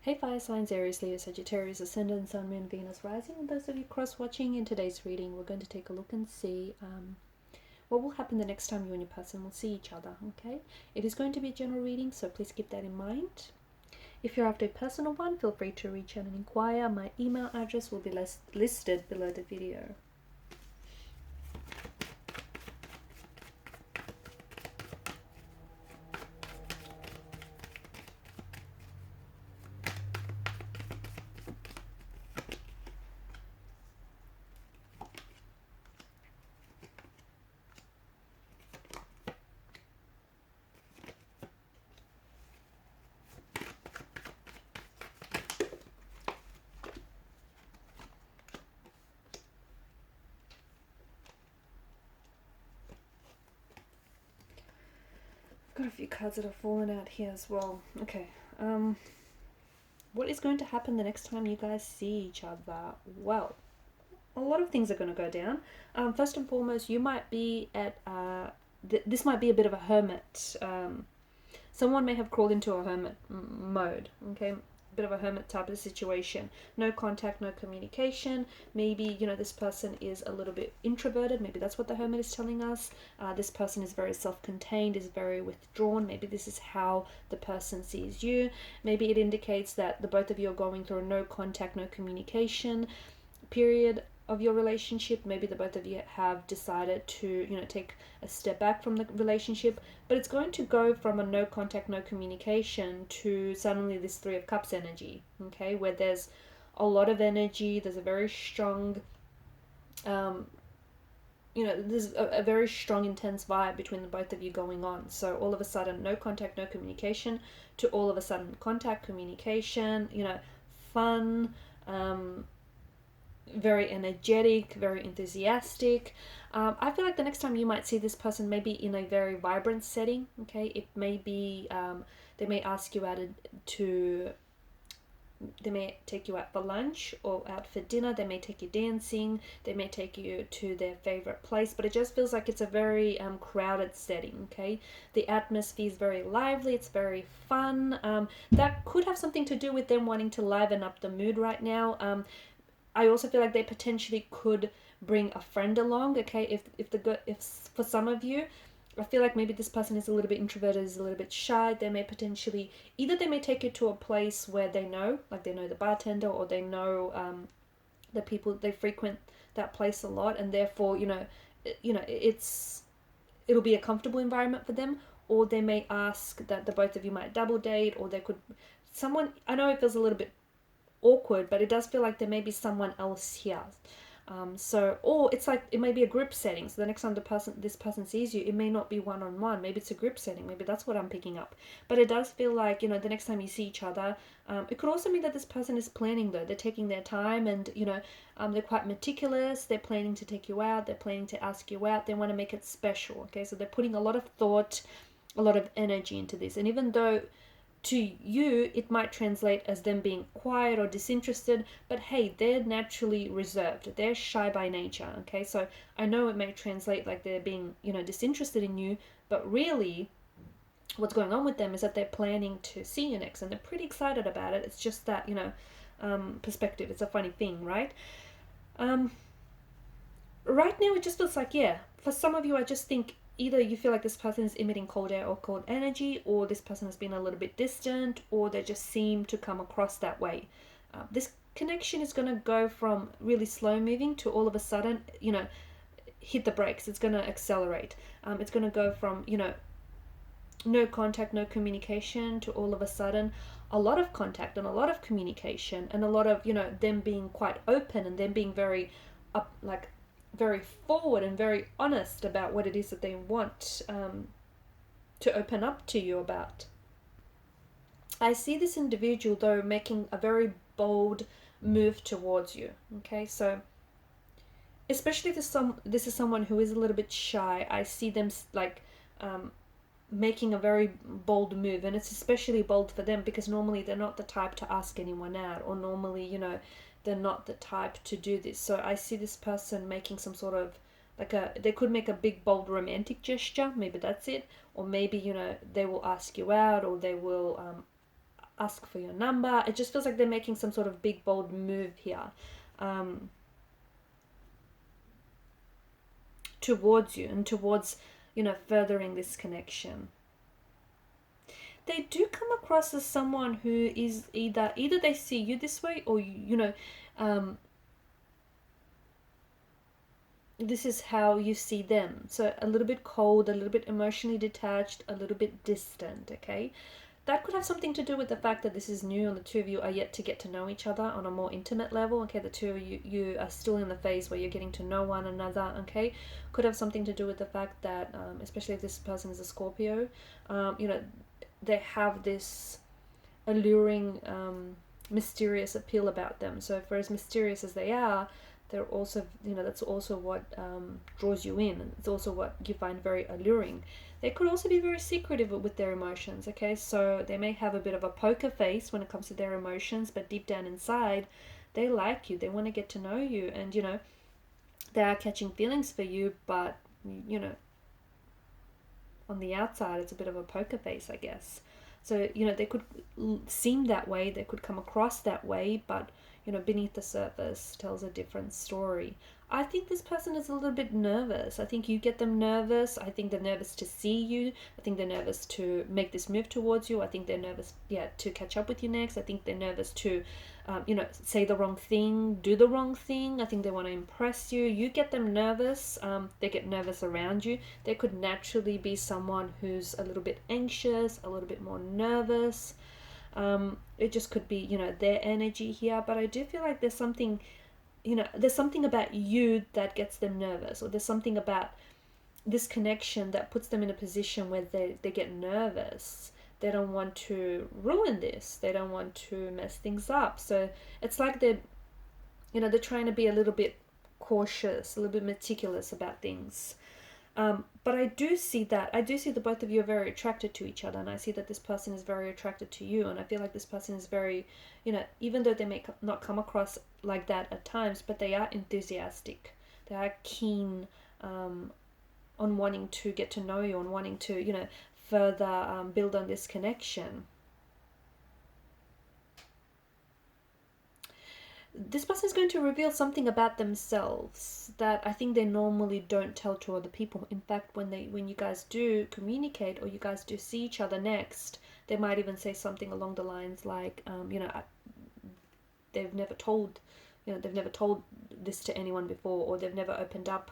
Hey fire signs, Aries, Leo, Sagittarius, Ascendant, Sun, Moon, Venus, Rising, and those of you cross-watching. In today's reading, we're going to take a look and see what will happen the next time you and your person will see each other, okay? It is going to be a general reading, so please keep that in mind. If you're after a personal one, feel free to reach out and inquire. My email address will be listed below the video. Got a few cards that have fallen out here as well. Okay. What is going to happen the next time you guys see each other? Well, a lot of things are going to go down. First and foremost, you might be at this might be a bit of a hermit. Someone may have crawled into a hermit mode. Okay, a bit of a hermit type of situation. No contact, no communication. Maybe, you know, this person is a little bit introverted. Maybe that's what the hermit is telling us. This person is very self-contained, is very withdrawn. Maybe this is how the person sees you. Maybe it indicates that the both of you are going through a no contact, no communication period of your relationship. Maybe the both of you have decided to, you know, take a step back from the relationship, but it's going to go from a no contact, no communication to suddenly this Three of Cups energy, okay, where there's a lot of energy, there's a very strong you know, there's a very strong, intense vibe between the both of you going on. So all of a sudden, no contact, no communication, to all of a sudden contact, communication, you know, fun, very energetic, very enthusiastic. I feel like the next time you might see this person maybe in a very vibrant setting, okay? It may be, they may ask you out to, they may take you out for lunch or out for dinner. They may take you dancing. They may take you to their favorite place, but it just feels like it's a very crowded setting, okay? The atmosphere is very lively. It's very fun. That could have something to do with them wanting to liven up the mood right now. I also feel like they potentially could bring a friend along, okay? If for some of you, I feel like maybe this person is a little bit introverted, is a little bit shy. They may potentially, either they may take you to a place where they know, like they know the bartender, or they know the people, they frequent that place a lot, and therefore, it'll be a comfortable environment for them. Or they may ask that the both of you might double date, or they could, someone, I know it feels a little bit awkward, but it does feel like there may be someone else here. Or it's like it may be a group setting. So the next time this person sees you, it may not be one-on-one. Maybe it's a group setting. Maybe that's what I'm picking up. But it does feel like, you know, the next time you see each other, it could also mean that this person is planning, though. They're taking their time, and, you know, they're quite meticulous. They're planning to take you out. They're planning to ask you out. They want to make it special, okay? So they're putting a lot of thought, a lot of energy into this. And even though to you it might translate as them being quiet or disinterested, but hey, they're naturally reserved, they're shy by nature, okay? So I know it may translate like they're being, you know, disinterested in you, but really what's going on with them is that they're planning to see you next, and they're pretty excited about it. It's just that, you know, perspective. It's a funny thing, right? Right now it just feels like, yeah, for some of you, I just think either you feel like this person is emitting cold air or cold energy, or this person has been a little bit distant, or they just seem to come across that way. This connection is going to go from really slow moving to all of a sudden, you know, hit the brakes. It's going to accelerate. It's going to go from, you know, no contact, no communication, to all of a sudden a lot of contact and a lot of communication, and a lot of, you know, them being quite open, and them being very very forward and very honest about what it is that they want to open up to you about. I see this individual, though, making a very bold move towards you, okay? So especially if this is someone who is a little bit shy, I see them like making a very bold move, and it's especially bold for them because normally they're not the type to ask anyone out, or normally, you know, they're not the type to do this. So I see this person making some sort of they could make a big bold romantic gesture, maybe that's it, or maybe, you know, they will ask you out, or they will ask for your number. It just feels like they're making some sort of big, bold move here towards you and towards, furthering this connection. They do come across as someone who is either they see you this way, or this is how you see them. So a little bit cold, a little bit emotionally detached, a little bit distant, okay? That could have something to do with the fact that this is new and the two of you are yet to get to know each other on a more intimate level, okay? The two of you are still in the phase where you're getting to know one another, okay? Could have something to do with the fact that, especially if this person is a Scorpio, they have this alluring, mysterious appeal about them. So for as mysterious as they are, they're also, that's also what draws you in, and it's also what you find very alluring. They could also be very secretive with their emotions, okay? So they may have a bit of a poker face when it comes to their emotions, but deep down inside, they like you, they want to get to know you, and, they are catching feelings for you, but, on the outside, it's a bit of a poker face, I guess. So, they could seem that way, they could come across that way, but, beneath the surface tells a different story. I think this person is a little bit nervous. I think you get them nervous. I think they're nervous to see you. I think they're nervous to make this move towards you. I think they're nervous, to catch up with you next. I think they're nervous to, say the wrong thing, do the wrong thing. I think they want to impress you. You get them nervous. They get nervous around you. They could naturally be someone who's a little bit anxious, a little bit more nervous. It just could be, their energy here. But I do feel like there's something about you that gets them nervous, or there's something about this connection that puts them in a position where they get nervous. They don't want to ruin this. They don't want to mess things up. So it's like they're trying to be a little bit cautious, a little bit meticulous about things. But I do see that the both of you are very attracted to each other, and I see that this person is very attracted to you, and I feel like this person is very, even though they may not come across like that at times, but they are enthusiastic. They are keen on wanting to get to know you, on wanting to, further build on this connection. This person is going to reveal something about themselves that I think they normally don't tell to other people. In fact, when you guys do communicate, or you guys do see each other next, they might even say something along the lines like, they've never told this to anyone before, or they've never opened up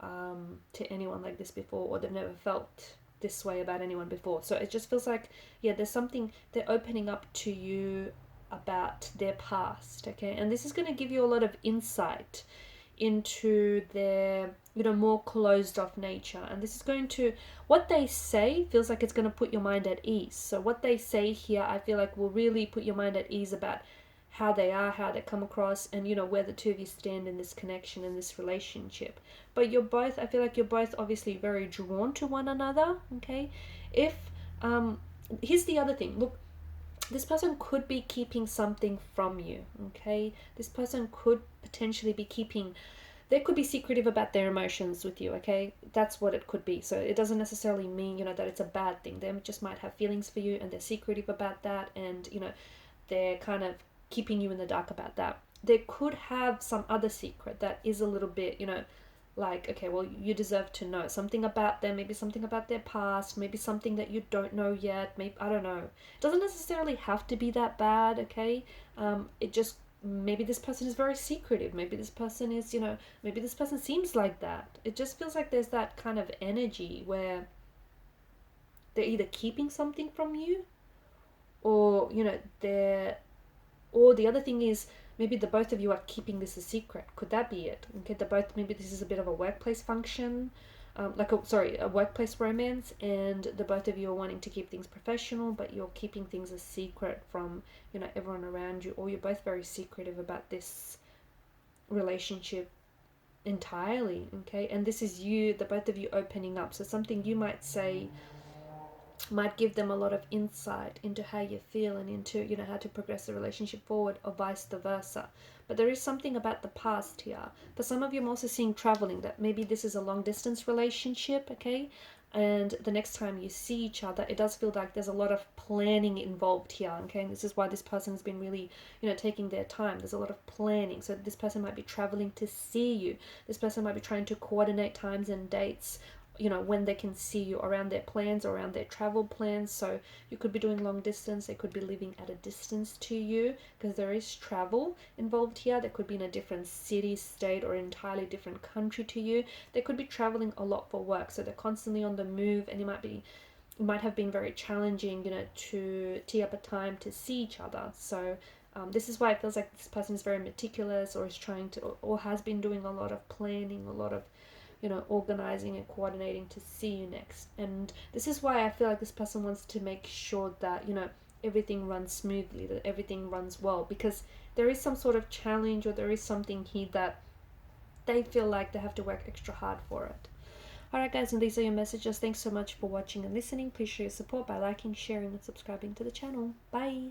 to anyone like this before, or they've never felt this way about anyone before. So it just feels like, there's something they're opening up to you about their past, okay? And this is going to give you a lot of insight into their, more closed off nature. And this is going to, what they say feels like it's going to put your mind at ease. So what they say here, I feel like will really put your mind at ease about how they are, how they come across, and, where the two of you stand in this connection, in this relationship. But I feel like you're both obviously very drawn to one another, okay? Here's the other thing. Look, this person could be keeping something from you, okay? This person could potentially be they could be secretive about their emotions with you, okay? That's what it could be. So it doesn't necessarily mean, that it's a bad thing. They just might have feelings for you, and they're secretive about that, and, they're kind of keeping you in the dark about that. They could have some other secret that is a little bit, like, okay, well, you deserve to know something about them, maybe something about their past, maybe something that you don't know yet, maybe, I don't know. It doesn't necessarily have to be that bad, okay? It just, maybe this person is very secretive, maybe this person is, maybe this person seems like that. It just feels like there's that kind of energy where they're either keeping something from you, or, or the other thing is, maybe the both of you are keeping this a secret. Could that be it? Okay, maybe this is a bit of a workplace function, a workplace romance, and the both of you are wanting to keep things professional, but you're keeping things a secret from, everyone around you, or you're both very secretive about this relationship entirely, okay? And this is the both of you opening up. So something you might say might give them a lot of insight into how you feel, and into, how to progress the relationship forward, or vice versa. But there is something about the past here. For some of you, I'm also seeing traveling, that maybe this is a long distance relationship, okay? And the next time you see each other, it does feel like there's a lot of planning involved here, okay? And this is why this person's been really, taking their time. There's a lot of planning. So this person might be traveling to see you. This person might be trying to coordinate times and dates, when they can see you, around their plans, around their travel plans. So you could be doing long distance. They could be living at a distance to you, because there is travel involved here. They could be in a different city, state, or entirely different country to you. They could be traveling a lot for work, so they're constantly on the move, and it might have been very challenging, to tee up a time to see each other. So this is why it feels like this person is very meticulous, or is trying to, or has been doing a lot of planning, a lot of organizing and coordinating to see you next. And this is why I feel like this person wants to make sure that, everything runs smoothly, that everything runs well, because there is some sort of challenge, or there is something here that they feel like they have to work extra hard for it. Alright guys, and these are your messages. Thanks so much for watching and listening. Please show your support by liking, sharing, and subscribing to the channel. Bye!